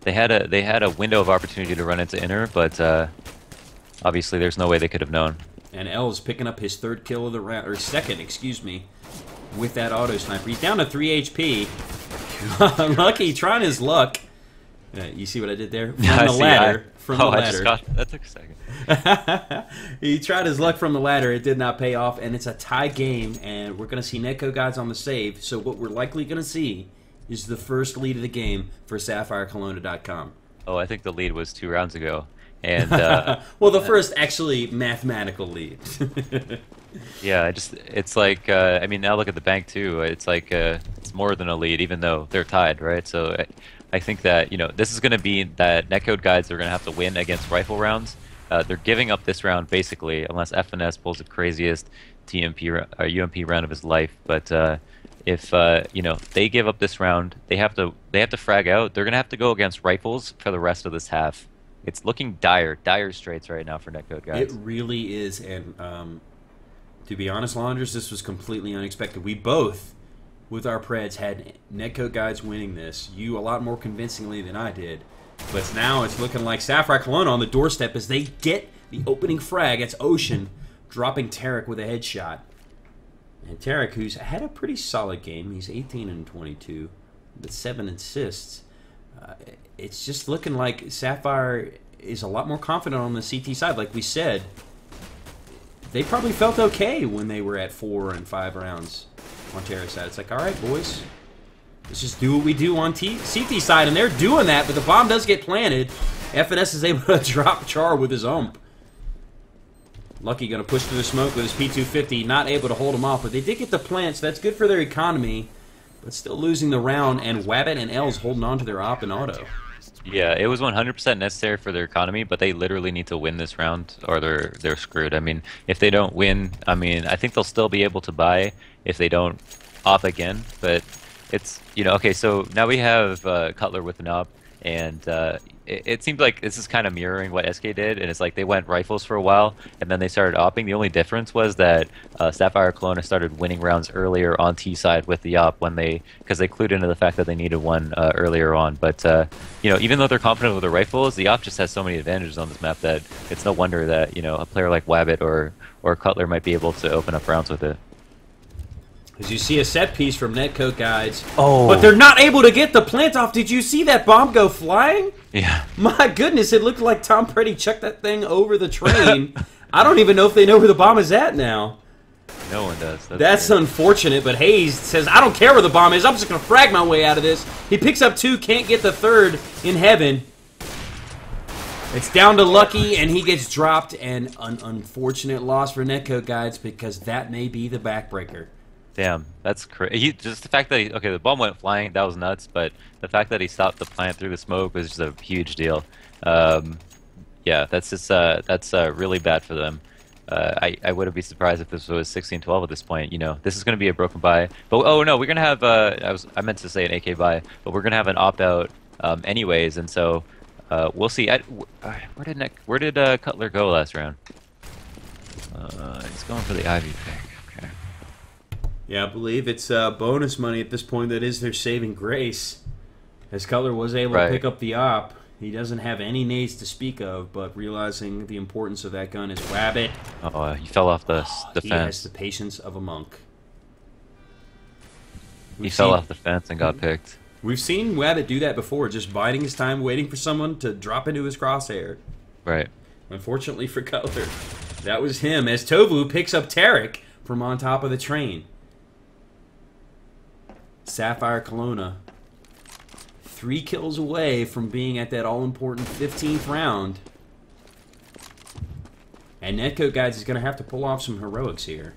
they had a window of opportunity to run into inner, but obviously there's no way they could have known. And L's picking up his 3rd kill of the round, or 2nd, excuse me, with that auto sniper. He's down to 3 HP. Lucky trying his luck. You see what I did there? From the ladder. From the ladder. That took a second. He tried his luck from the ladder. It did not pay off, and it's a tie game, and we're going to see Netcode Guides on the save. So what we're likely going to see is the first lead of the game for SapphireKelownaDotCom. Oh, I think the lead was 2 rounds ago. And well, the first actually mathematical lead. Yeah, it's like I mean, now look at the bank too. It's like it's more than a lead, even though they're tied, right? So I think that, you know, this is going to be that Netcode Guides are going to have to win against rifle rounds. They're giving up this round basically, unless FNS pulls the craziest TMP or UMP round of his life. But if you know, they give up this round, they have to frag out. They're going to have to go against rifles for the rest of this half. It's looking dire straits right now for Netcode Guides. It really is, and to be honest, Launders, this was completely unexpected. We both, with our Preds, had Netcode Guides winning this. You a lot more convincingly than I did. But now it's looking like Sapphire Kelowna on the doorstep as they get the opening frag. It's Ocean dropping Tarek with a headshot. And Tarek, who's had a pretty solid game, he's 18 and 22 with 7 assists. It's just looking like Sapphire is a lot more confident on the CT side. Like we said, they probably felt okay when they were at 4 and 5 rounds on Tarek's side. It's like, all right, boys, let's just do what we do on CT side, and they're doing that, but the bomb does get planted. FNS is able to drop Char with his ump. Lucky going to push through the smoke with his P250, not able to hold him off, but they did get the plant, so that's good for their economy, but still losing the round, and Wabbit and Els holding on to their op and auto. Yeah, it was 100% necessary for their economy, but they literally need to win this round or they're screwed. I mean, if they don't win, I mean, I think they'll still be able to buy if they don't op again, but it's, you know, okay, so now we have Cutler with an op, and it seems like this is kind of mirroring what SK did, and it's like they went rifles for a while, and then they started opping. The only difference was that SapphireKelowna started winning rounds earlier on T side with the op because they clued into the fact that they needed one earlier on. But you know, even though they're confident with their rifles, the op just has so many advantages on this map that it's no wonder that, you know, a player like Wabbit or Cutler might be able to open up rounds with it. As you see a set piece from Netcoat guys. Oh. But they're not able to get the plant off. Did you see that bomb go flying? Yeah. My goodness, it looked like Tom Brady chucked that thing over the train. I don't even know if they know where the bomb is at now. No one does. That's unfortunate, but Hayes says, I don't care where the bomb is. I'm just going to frag my way out of this. He picks up 2, can't get the 3rd in heaven. It's down to Lucky, and he gets dropped, and an unfortunate loss for Netcoat guys because that may be the backbreaker. Damn, that's crazy. Just the fact that the bomb went flying, that was nuts. But the fact that he stopped the plant through the smoke was just a huge deal. Yeah, that's just really bad for them. I wouldn't be surprised if this was 16-12 at this point. You know, this is going to be a broken buy. But oh no, we're gonna have I meant to say an AK buy, but we're gonna have an opt out anyways, and so we'll see. Where did Cutler go last round? He's going for the Ivy pick. Yeah, I believe it's bonus money at this point that is their saving grace. As Cutler was able to pick up the op, he doesn't have any nades to speak of, but realizing the importance of that gun is Wabbit. Oh, he fell off the fence. He has the patience of a monk. He fell off the fence and got picked. We've seen Wabbit do that before, just biding his time, waiting for someone to drop into his crosshair. Right. Unfortunately for Cutler, that was him, as Tovu picks up Tarek from on top of the train. SapphireKelowna 3 kills away from being at that all-important 15th round. And Netcoat guys is going to have to pull off some heroics here.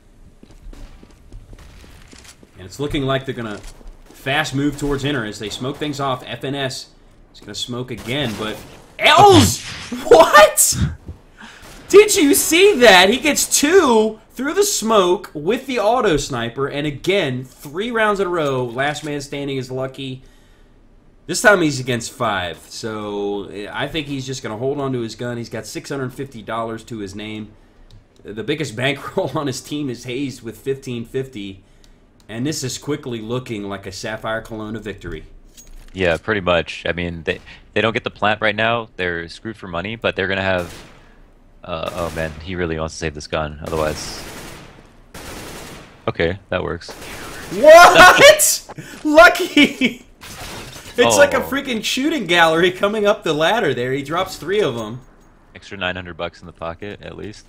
And it's looking like they're going to fast move towards Inner as they smoke things off. FNS is going to smoke again, but... Els! What? Did you see that? He gets 2 through the smoke with the auto sniper, and again, 3 rounds in a row. Last man standing is Lucky. This time he's against 5, so I think he's just going to hold on to his gun. He's got $650 to his name. The biggest bankroll on his team is Hayes with $1,550, and this is quickly looking like a SapphireKelowna victory. Yeah, pretty much. I mean, they don't get the plant right now. They're screwed for money, but they're going to have... oh man, he really wants to save this gun, otherwise... Okay, that works. What? Lucky! It's like a freaking shooting gallery coming up the ladder there. He drops 3 of them. Extra $900 in the pocket, at least.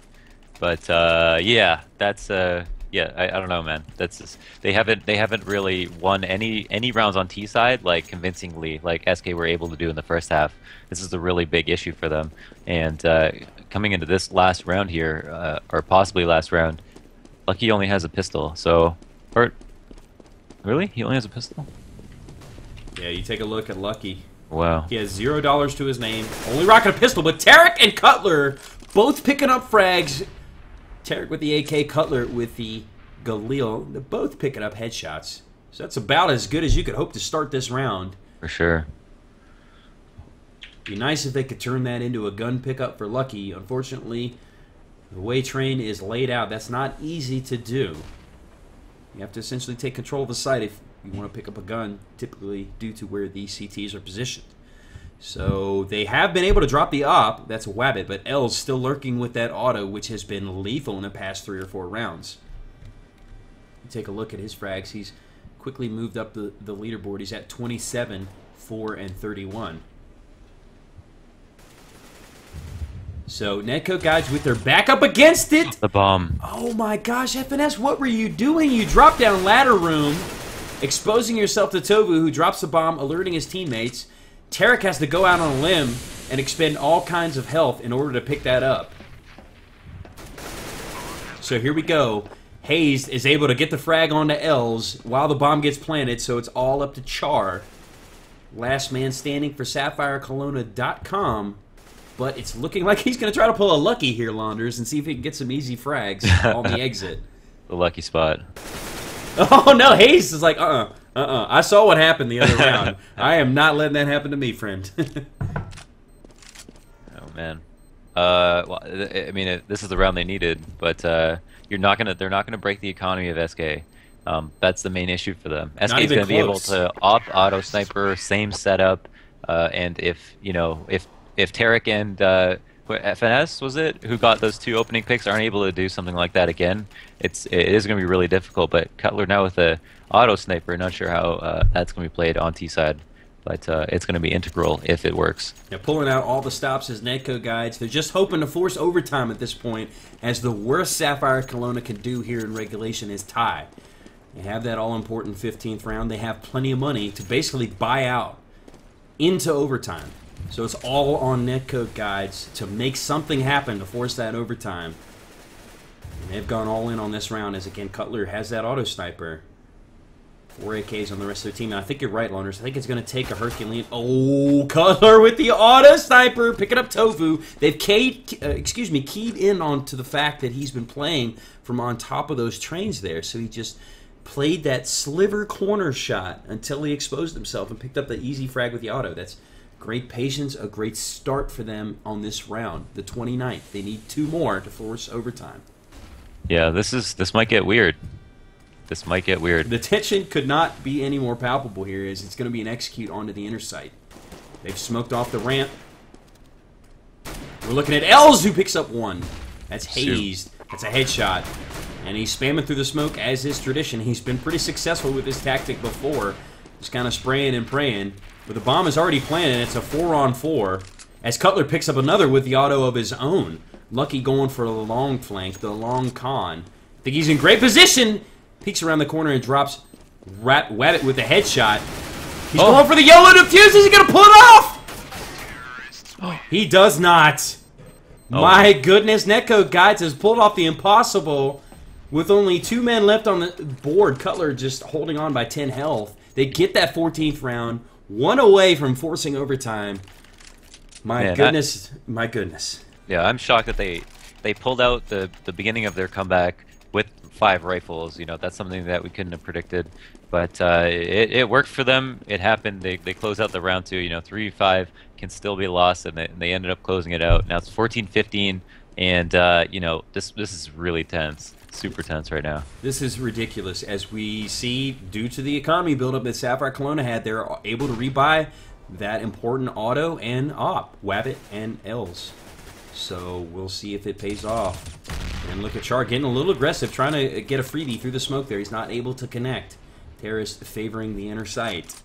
But, yeah, that's, yeah, I don't know, man. That's just, they haven't really won any rounds on T side, like, convincingly, like SK were able to do in the first half. This is a really big issue for them. And, coming into this last round here, or possibly last round, Lucky only has a pistol, so... Or... Really? He only has a pistol? Yeah, you take a look at Lucky. Wow. He has $0 to his name. Only rocking a pistol, but Tarek and Cutler both picking up frags. Tarek with the AK, Cutler with the Galil. They're both picking up headshots. So that's about as good as you could hope to start this round. For sure. Be nice if they could turn that into a gun pickup for Lucky. Unfortunately, the way train is laid out, that's not easy to do. You have to essentially take control of the site if you want to pick up a gun, typically due to where these CTs are positioned. So they have been able to drop the op, that's Wabbit, but L's still lurking with that auto, which has been lethal in the past 3 or 4 rounds. You take a look at his frags, he's quickly moved up the leaderboard. He's at 27, 4, and 31. So Netcoat guys with their back up against it. The bomb. Oh my gosh, FNS, what were you doing? You dropped down ladder room, exposing yourself to Tovu, who drops the bomb, alerting his teammates. Tarek has to go out on a limb and expend all kinds of health in order to pick that up. So here we go. Hayes is able to get the frag onto Els while the bomb gets planted, so it's all up to Char. Last man standing for SapphireKelownaDotCom. But it's looking like he's going to try to pull a Lucky here, Launders, and see if he can get some easy frags on the exit. The lucky spot. Oh, no, Hayes is like, I saw what happened the other round. I am not letting that happen to me, friend. man. Well, I mean, this is the round they needed, but they're not gonna break the economy of SK. That's the main issue for them. SK is gonna be able to auto sniper, same setup, and if Tarek and FNS was it who got those 2 opening picks aren't able to do something like that again, it is gonna be really difficult. But Cutler now with the auto sniper, not sure how that's gonna be played on T side. But it's going to be integral if it works. They're pulling out all the stops as netcode guides. They're just hoping to force overtime at this point, as the worst Sapphire Kelowna can do here in regulation is tie. They have that all-important 15th round. They have plenty of money to basically buy out into overtime. So it's all on netcode guides to make something happen to force that overtime. And they've gone all in on this round as, again, Cutler has that auto sniper. 4 AKs on the rest of their team. And I think you're right, Launders. I think it's going to take a Herculean. Oh, Cutler with the auto sniper, picking up Tofu. They've keyed in on to the fact that he's been playing from on top of those trains there. So he just played that sliver corner shot until he exposed himself and picked up the easy frag with the auto. That's great patience, a great start for them on this round, the 29th. They need 2 more to force overtime. Yeah, this might get weird. This might get weird. The tension could not be any more palpable here, as it's going to be an execute onto the inner site. They've smoked off the ramp. We're looking at Els, who picks up 1. That's hazed. That's a headshot. And he's spamming through the smoke, as is tradition. He's been pretty successful with this tactic before. Just kind of spraying and praying. But the bomb is already planted. It's a 4-on-4. As Cutler picks up another with the auto of his own. Lucky going for the long flank, the long con. I think he's in great position. Peeks around the corner and drops Wabbit with a headshot. He's going for the yellow defuse. Is he going to pull it off? He does not. My goodness, netcode guides has pulled off the impossible with only 2 men left on the board. Cutler just holding on by 10 health. They get that 14th round, 1 away from forcing overtime. My goodness. Yeah, I'm shocked that they pulled out the beginning of their comeback with 5 rifles. That's something that we couldn't have predicted, but it worked for them. It happened. They closed out the round 2. 3-5 can still be lost, and they ended up closing it out. Now it's 14-15, and this is really tense, super tense right now. This is ridiculous. As we see, due to the economy buildup that Sapphire Kelowna had, they're able to rebuy that important auto and op, Wabbit and Els. So we'll see if it pays off. And look at Char getting a little aggressive, trying to get a freebie through the smoke there. He's not able to connect. Terrorist favoring the inner sight.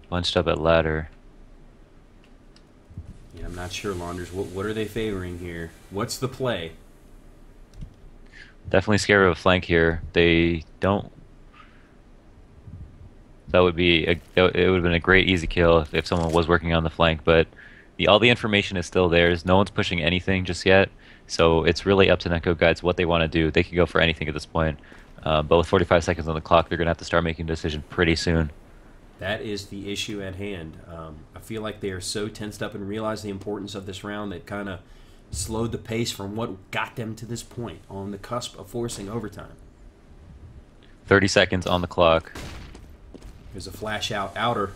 Bunched up at ladder. Yeah, I'm not sure, Launders. What are they favoring here? What's the play? Definitely scared of a flank here. They don't. It would have been a great easy kill if someone was working on the flank, but all the information is still there. No one's pushing anything just yet, so it's really up to netcode guides what they want to do. They can go for anything at this point, but with 45 seconds on the clock, they're going to have to start making a decision pretty soon. That is the issue at hand. I feel like they are so tensed up and realize the importance of this round that kind of slowed the pace from what got them to this point on the cusp of forcing overtime. 30 seconds on the clock. There's a flash outer.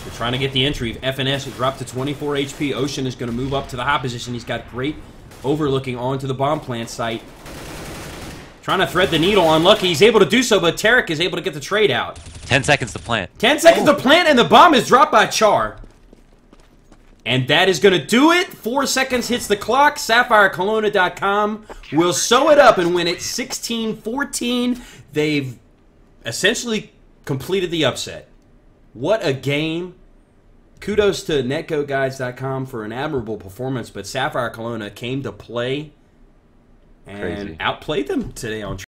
They're trying to get the entry. FNS has dropped to 24 HP. Ocean is going to move up to the hot position. He's got great overlooking onto the bomb plant site. Trying to thread the needle. Unlucky. He's able to do so, but Tarek is able to get the trade out. 10 seconds to plant. 10 seconds to plant, and the bomb is dropped by Char. And that is going to do it. 4 seconds hits the clock. SapphireKelownaDotCom will sew it up and win it 16-14. They've essentially completed the upset. What a game. Kudos to netcodeguides.com for an admirable performance, but Sapphire Kelowna came to play and outplayed them today on